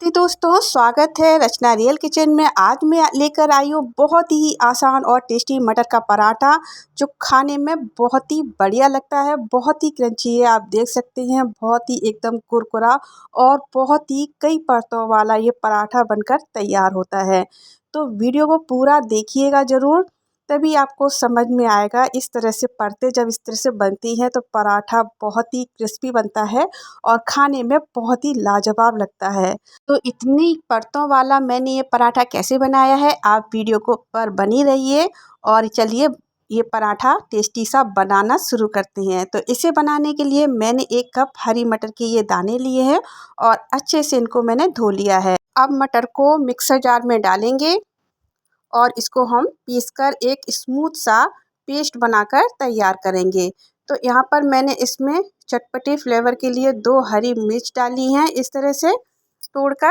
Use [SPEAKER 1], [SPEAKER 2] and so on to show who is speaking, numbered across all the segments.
[SPEAKER 1] नमस्ते दोस्तों, स्वागत है रचना रियल किचन में। आज मैं लेकर आई हूँ बहुत ही आसान और टेस्टी मटर का पराठा, जो खाने में बहुत ही बढ़िया लगता है। बहुत ही क्रंची है, आप देख सकते हैं। बहुत ही एकदम कुरकुरा और बहुत ही कई परतों वाला ये पराठा बनकर तैयार होता है। तो वीडियो को पूरा देखिएगा ज़रूर, तभी आपको समझ में आएगा। इस तरह से परतें जब इस तरह से बनती हैं तो पराठा बहुत ही क्रिस्पी बनता है और खाने में बहुत ही लाजवाब लगता है। तो इतनी परतों वाला मैंने ये पराठा कैसे बनाया है, आप वीडियो को पर बनी रहिए। और चलिए ये पराठा टेस्टी सा बनाना शुरू करते हैं। तो इसे बनाने के लिए मैंने 1 कप हरी मटर के ये दाने लिए हैं और अच्छे से इनको मैंने धो लिया है। अब मटर को मिक्सर जार में डालेंगे और इसको हम पीसकर एक स्मूथ सा पेस्ट बनाकर तैयार करेंगे। तो यहाँ पर मैंने इसमें चटपटे फ्लेवर के लिए 2 हरी मिर्च डाली हैं इस तरह से तोड़कर।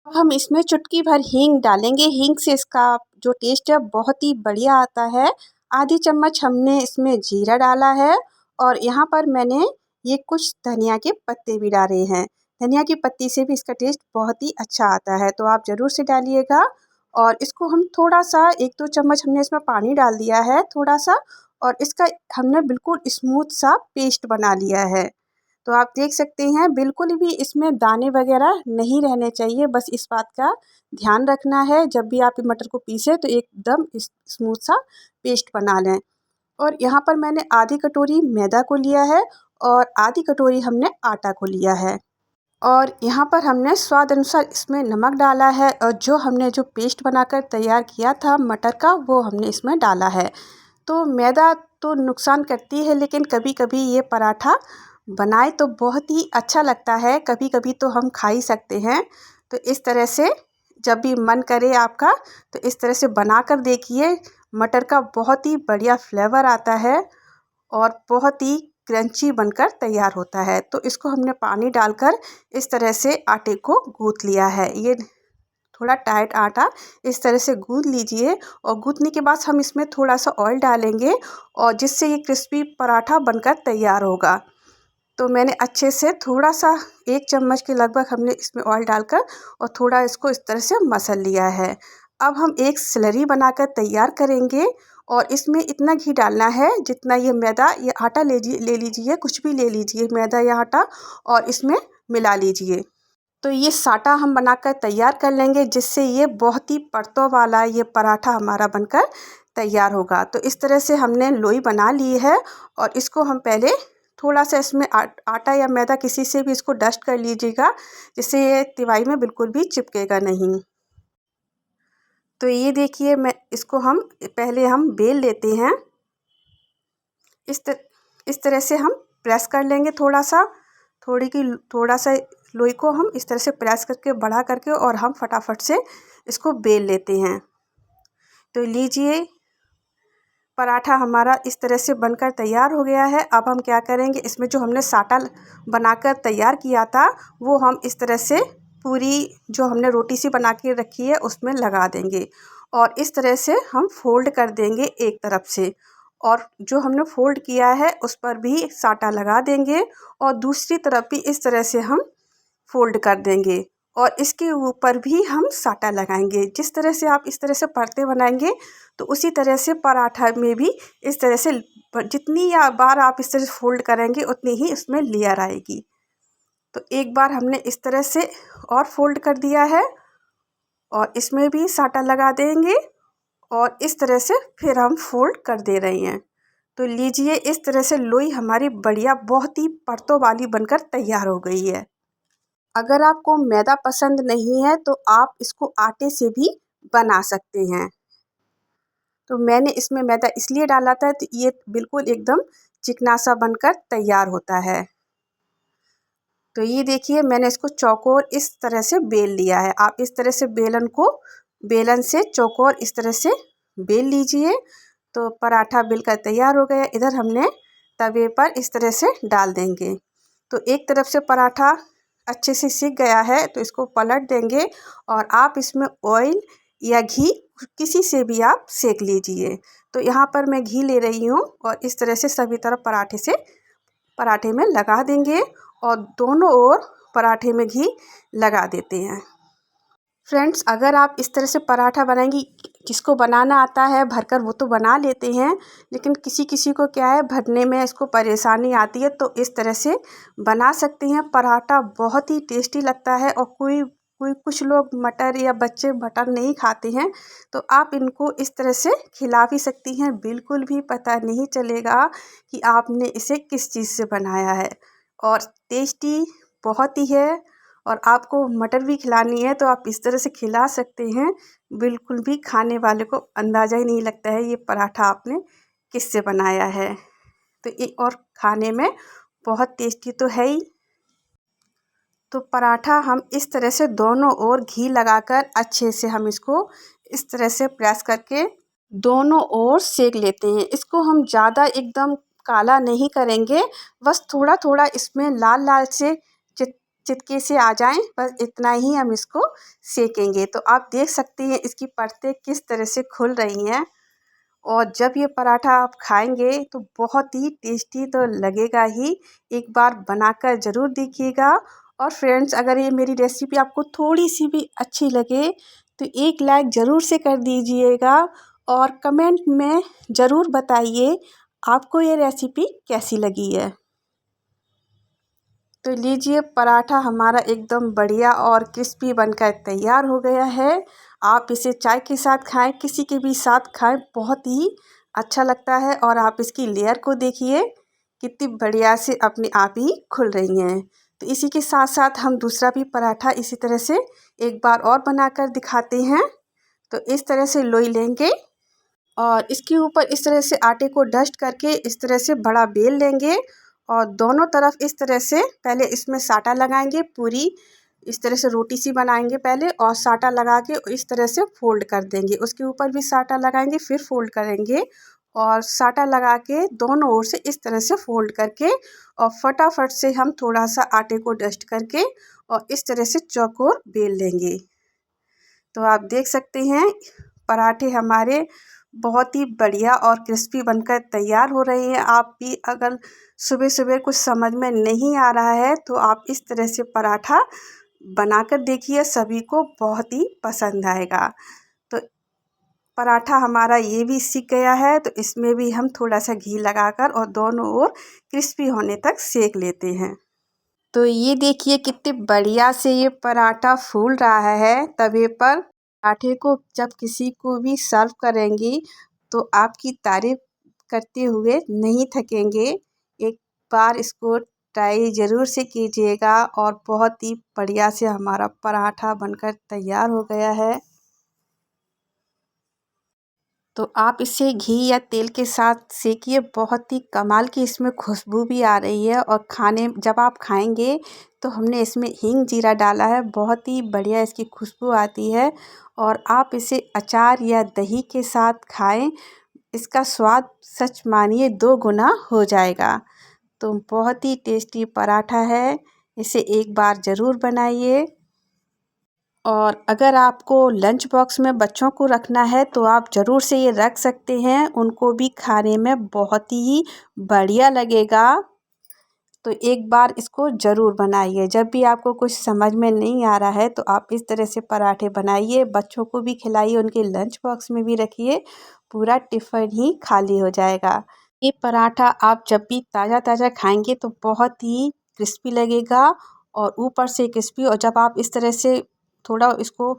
[SPEAKER 1] अब हम इसमें चुटकी भर हींग डालेंगे। हींग से इसका जो टेस्ट है बहुत ही बढ़िया आता है। आधी चम्मच हमने इसमें जीरा डाला है और यहाँ पर मैंने ये कुछ धनिया के पत्ते भी डाले हैं। धनिया की पत्ती से भी इसका टेस्ट बहुत ही अच्छा आता है, तो आप ज़रूर से डालिएगा। और इसको हम थोड़ा सा 1-2 चम्मच हमने इसमें पानी डाल दिया है थोड़ा सा, और इसका हमने बिल्कुल स्मूथ सा पेस्ट बना लिया है। तो आप देख सकते हैं बिल्कुल भी इसमें दाने वगैरह नहीं रहने चाहिए। बस इस बात का ध्यान रखना है, जब भी आप मटर को पीसें तो एकदम स्मूथ सा पेस्ट बना लें। और यहाँ पर मैंने आधी कटोरी मैदा को लिया है और आधी कटोरी हमने आटा को लिया है। और यहाँ पर हमने स्वाद अनुसार इसमें नमक डाला है और जो पेस्ट बनाकर तैयार किया था मटर का, वो हमने इसमें डाला है। तो मैदा तो नुकसान करती है, लेकिन कभी कभी ये पराठा बनाए तो बहुत ही अच्छा लगता है। कभी कभी तो हम खा ही सकते हैं। तो इस तरह से जब भी मन करे आपका, तो इस तरह से बना कर देखिए। मटर का बहुत ही बढ़िया फ्लेवर आता है और बहुत ही क्रंची बनकर तैयार होता है। तो इसको हमने पानी डालकर इस तरह से आटे को गूँथ लिया है। ये थोड़ा टाइट आटा इस तरह से गूँथ लीजिए और गूँथने के बाद हम इसमें थोड़ा सा ऑयल डालेंगे, और जिससे ये क्रिस्पी पराठा बनकर तैयार होगा। तो मैंने अच्छे से थोड़ा सा 1 चम्मच के लगभग हमने इसमें ऑयल डालकर और थोड़ा इसको इस तरह से मसल लिया है। अब हम एक स्लरी बनाकर तैयार करेंगे और इसमें इतना घी डालना है जितना ये मैदा या आटा ले लीजिए, कुछ भी ले लीजिए, मैदा या आटा, और इसमें मिला लीजिए। तो ये साटा हम बनाकर तैयार कर लेंगे, जिससे ये बहुत ही परतों वाला ये पराठा हमारा बनकर तैयार होगा। तो इस तरह से हमने लोई बना ली है और इसको हम पहले थोड़ा सा इसमें आटा या मैदा किसी से भी इसको डस्ट कर लीजिएगा, जिससे ये तिवाई में बिल्कुल भी चिपकेगा नहीं। तो ये देखिए, मैं इसको हम पहले हम बेल लेते हैं। इस तरह से हम प्रेस कर लेंगे थोड़ा सा लोई को हम इस तरह से प्रेस करके बढ़ा करके, और हम फटाफट से इसको बेल लेते हैं। तो लीजिए, पराठा हमारा इस तरह से बनकर तैयार हो गया है। अब हम क्या करेंगे, इसमें जो हमने साटा बनाकर तैयार किया था, वो हम इस तरह से पूरी जो हमने रोटी सी बना के रखी है उसमें लगा देंगे, और इस तरह से हम फोल्ड कर देंगे एक तरफ से, और जो हमने फोल्ड किया है उस पर भी साटा लगा देंगे, और दूसरी तरफ भी इस तरह से हम फोल्ड कर देंगे, और इसके ऊपर भी हम साटा लगाएंगे। जिस तरह से आप इस तरह से परतें बनाएंगे, तो उसी तरह से पराठा में भी इस तरह से जितनी बार आप इस तरह से फोल्ड करेंगे उतनी ही इसमें लेयर आएगी। तो एक बार हमने इस तरह से और फोल्ड कर दिया है, और इसमें भी साटा लगा देंगे, और इस तरह से फिर हम फोल्ड कर दे रहे हैं। तो लीजिए, इस तरह से लोई हमारी बढ़िया बहुत ही परतों वाली बनकर तैयार हो गई है। अगर आपको मैदा पसंद नहीं है तो आप इसको आटे से भी बना सकते हैं। तो मैंने इसमें मैदा इसलिए डाला था तो ये बिल्कुल एकदम चिकना सा बनकर तैयार होता है। तो ये देखिए, मैंने इसको चौकोर इस तरह से बेल लिया है। आप इस तरह से बेलन से चौकोर इस तरह से बेल लीजिए। तो पराठा बेलकर तैयार हो गया। इधर हमने तवे पर इस तरह से डाल देंगे। तो एक तरफ से पराठा अच्छे से सिक गया है, तो इसको पलट देंगे, और आप इसमें ऑयल या घी किसी से भी आप सेक लीजिए। तो यहाँ पर मैं घी ले रही हूँ, और इस तरह से सभी तरफ पराठे में लगा देंगे, और दोनों ओर पराठे में घी लगा देते हैं। फ्रेंड्स, अगर आप इस तरह से पराठा बनाएंगी, जिसको बनाना आता है भरकर वो तो बना लेते हैं, लेकिन किसी किसी को क्या है भरने में इसको परेशानी आती है, तो इस तरह से बना सकती हैं। पराठा बहुत ही टेस्टी लगता है। और कोई कोई कुछ लोग मटर या बच्चे मटर नहीं खाते हैं, तो आप इनको इस तरह से खिला भी सकती हैं। बिल्कुल भी पता नहीं चलेगा कि आपने इसे किस चीज़ से बनाया है। और टेस्टी बहुत ही है। और आपको मटर भी खिलानी है तो आप इस तरह से खिला सकते हैं। बिल्कुल भी खाने वाले को अंदाज़ा ही नहीं लगता है ये पराठा आपने किससे बनाया है। तो ये और खाने में बहुत टेस्टी तो है ही। तो पराठा हम इस तरह से दोनों ओर घी लगाकर अच्छे से हम इसको इस तरह से प्रेस करके दोनों ओर सेक लेते हैं। इसको हम ज़्यादा एकदम काला नहीं करेंगे, बस थोड़ा थोड़ा इसमें लाल लाल से चिटके से आ जाएं, बस इतना ही हम इसको सेकेंगे। तो आप देख सकते हैं इसकी परतें किस तरह से खुल रही हैं। और जब ये पराठा आप खाएंगे तो बहुत ही टेस्टी तो लगेगा ही। एक बार बनाकर ज़रूर देखिएगा। और फ्रेंड्स, अगर ये मेरी रेसिपी आपको थोड़ी सी भी अच्छी लगे तो एक लाइक ज़रूर से कर दीजिएगा। और कमेंट में ज़रूर बताइए आपको ये रेसिपी कैसी लगी है। तो लीजिए, पराठा हमारा एकदम बढ़िया और क्रिस्पी बनकर तैयार हो गया है। आप इसे चाय के साथ खाएं, किसी के भी साथ खाएं, बहुत ही अच्छा लगता है। और आप इसकी लेयर को देखिए कितनी बढ़िया से अपने आप ही खुल रही हैं। तो इसी के साथ साथ हम दूसरा भी पराठा इसी तरह से एक बार और बनाकर दिखाते हैं। तो इस तरह से लोई लेंगे और इसके ऊपर इस तरह से आटे को डस्ट करके इस तरह से बड़ा बेल लेंगे। और दोनों तरफ इस तरह से पहले इसमें साटा लगाएंगे, पूरी इस तरह से रोटी सी बनाएंगे पहले, और साटा लगा के इस तरह से फोल्ड कर देंगे। उसके ऊपर भी साटा लगाएंगे, फिर फोल्ड करेंगे और साटा लगा के दोनों ओर से इस तरह से फोल्ड करके और फटाफट से हम थोड़ा सा आटे को डस्ट करके और इस तरह से चौकोर बेल लेंगे। तो आप देख सकते हैं पराठे हमारे बहुत ही बढ़िया और क्रिस्पी बनकर तैयार हो रहे हैं। आप भी अगर सुबह सुबह कुछ समझ में नहीं आ रहा है तो आप इस तरह से पराठा बनाकर देखिए, सभी को बहुत ही पसंद आएगा। तो पराठा हमारा ये भी सीख गया है, तो इसमें भी हम थोड़ा सा घी लगाकर और दोनों ओर क्रिस्पी होने तक सेक लेते हैं। तो ये देखिए कितने बढ़िया से ये पराठा फूल रहा है तवे पर। पराठे को जब किसी को भी सर्व करेंगी तो आपकी तारीफ करते हुए नहीं थकेंगे। एक बार इसको ट्राई ज़रूर से कीजिएगा। और बहुत ही बढ़िया से हमारा पराठा बनकर तैयार हो गया है। तो आप इसे घी या तेल के साथ सेकिए, बहुत ही कमाल की इसमें खुशबू भी आ रही है। और खाने जब आप खाएंगे तो हमने इसमें हींग जीरा डाला है, बहुत ही बढ़िया इसकी खुशबू आती है। और आप इसे अचार या दही के साथ खाएं, इसका स्वाद सच मानिए 2 गुना हो जाएगा। तो बहुत ही टेस्टी पराठा है, इसे एक बार ज़रूर बनाइए। और अगर आपको लंच बॉक्स में बच्चों को रखना है तो आप ज़रूर से ये रख सकते हैं, उनको भी खाने में बहुत ही बढ़िया लगेगा। तो एक बार इसको ज़रूर बनाइए। जब भी आपको कुछ समझ में नहीं आ रहा है तो आप इस तरह से पराठे बनाइए, बच्चों को भी खिलाइए, उनके लंच बॉक्स में भी रखिए, पूरा टिफ़िन ही खाली हो जाएगा। ये पराठा आप जब भी ताज़ा ताज़ा खाएंगे तो बहुत ही क्रिस्पी लगेगा और ऊपर से क्रिस्पी। और जब आप इस तरह से थोड़ा इसको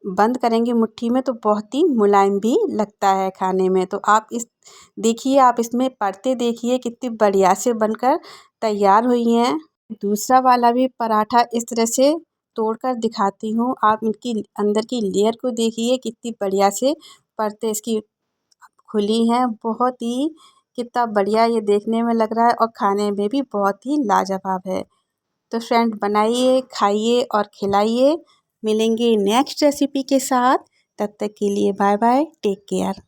[SPEAKER 1] बंद करेंगे मुट्ठी में तो बहुत ही मुलायम भी लगता है खाने में। तो आप इस देखिए, आप इसमें परतें देखिए कितनी बढ़िया से बनकर तैयार हुई हैं। दूसरा वाला भी पराठा इस तरह से तोड़कर दिखाती हूँ। आप इनकी अंदर की लेयर को देखिए कितनी बढ़िया से परतें इसकी खुली हैं। बहुत ही कितना बढ़िया ये देखने में लग रहा है और खाने में भी बहुत ही लाजवाब है। तो फ्रेंड, बनाइए, खाइए और खिलाइए। मिलेंगे नेक्स्ट रेसिपी के साथ, तब तक के लिए बाय बाय, टेक केयर।